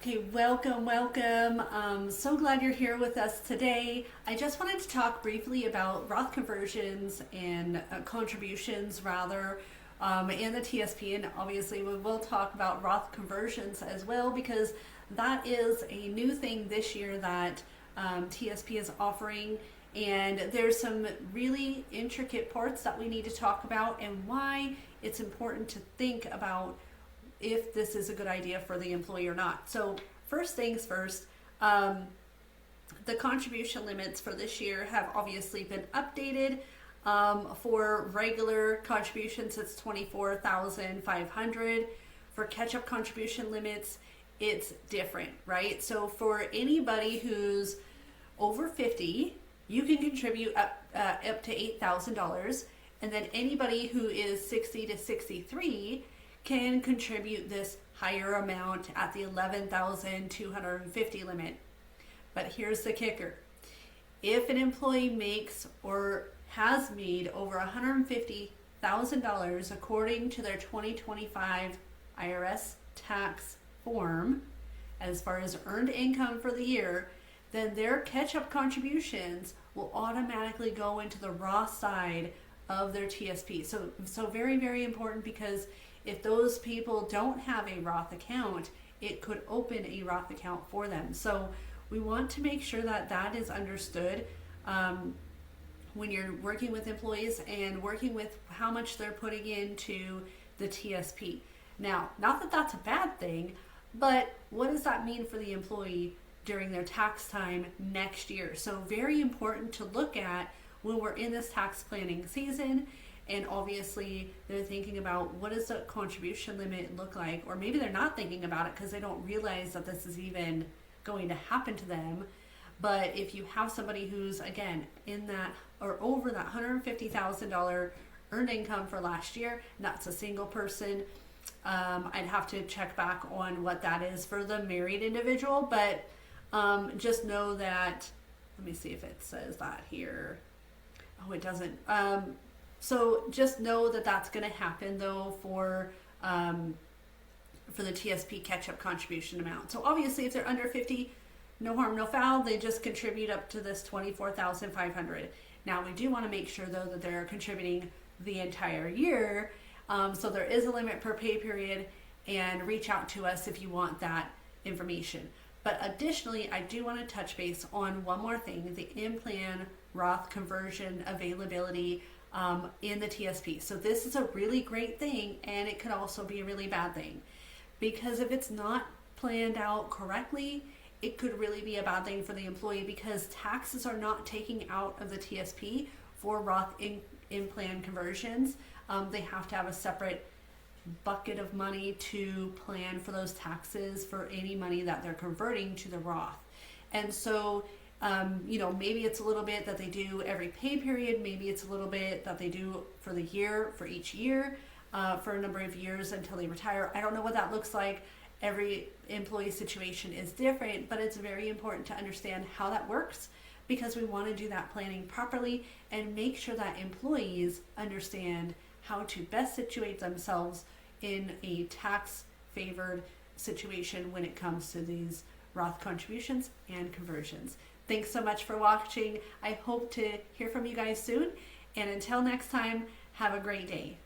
Okay, welcome. So glad you're here with us today. I just wanted to talk briefly about Roth conversions and contributions rather, and the TSP, and obviously we will talk about Roth conversions as well because that is a new thing this year that TSP is offering, and there's some really intricate parts that we need to talk about and why it's important to think about if this is a good idea for the employee or not. So first things first, the contribution limits for this year have obviously been updated. For regular contributions, it's $24,500. For catch-up contribution limits, it's different, right? So for anybody who's over 50, you can contribute up to $8,000, and then anybody who is 60 to 63 can contribute this higher amount at the $11,250 limit. But here's the kicker. If an employee makes or has made over $150,000 according to their 2025 IRS tax form, as far as earned income for the year, then their catch-up contributions will automatically go into the Roth side of their TSP. So very, very important, because if those people don't have a Roth account, it could open a Roth account for them. So we want to make sure that that is understood when you're working with employees and working with how much they're putting into the TSP. Now, not that that's a bad thing, but what does that mean for the employee during their tax time next year? So very important to look at when we're in this tax planning season. And obviously they're thinking about, what does the contribution limit look like? Or maybe they're not thinking about it because they don't realize that this is even going to happen to them. But if you have somebody who's, again, in that or over that $150,000 earned income for last year, and that's a single person, I'd have to check back on what that is for the married individual. But just know that, let me see if it says that here. Oh, it doesn't. So just know that that's going to happen though for the TSP catch-up contribution amount. So obviously if they're under 50, no harm, no foul. They just contribute up to this $24,500. Now we do want to make sure though that they're contributing the entire year. So there is a limit per pay period, and reach out to us if you want that information. But additionally, I do want to touch base on one more thing, the in-plan Roth conversion availability in the TSP. So this is a really great thing, and it could also be a really bad thing, because if it's not planned out correctly, it could really be a bad thing for the employee, because taxes are not taking out of the TSP for Roth in-plan conversions. They have to have a separate bucket of money to plan for those taxes for any money that they're converting to the Roth. And so maybe it's a little bit that they do every pay period. Maybe it's a little bit that they do for the year, for each year, for a number of years until they retire. I don't know what that looks like. Every employee situation is different, but it's very important to understand how that works, because we want to do that planning properly and make sure that employees understand how to best situate themselves in a tax favored situation when it comes to these Roth contributions and conversions. Thanks so much for watching. I hope to hear from you guys soon. And until next time, have a great day.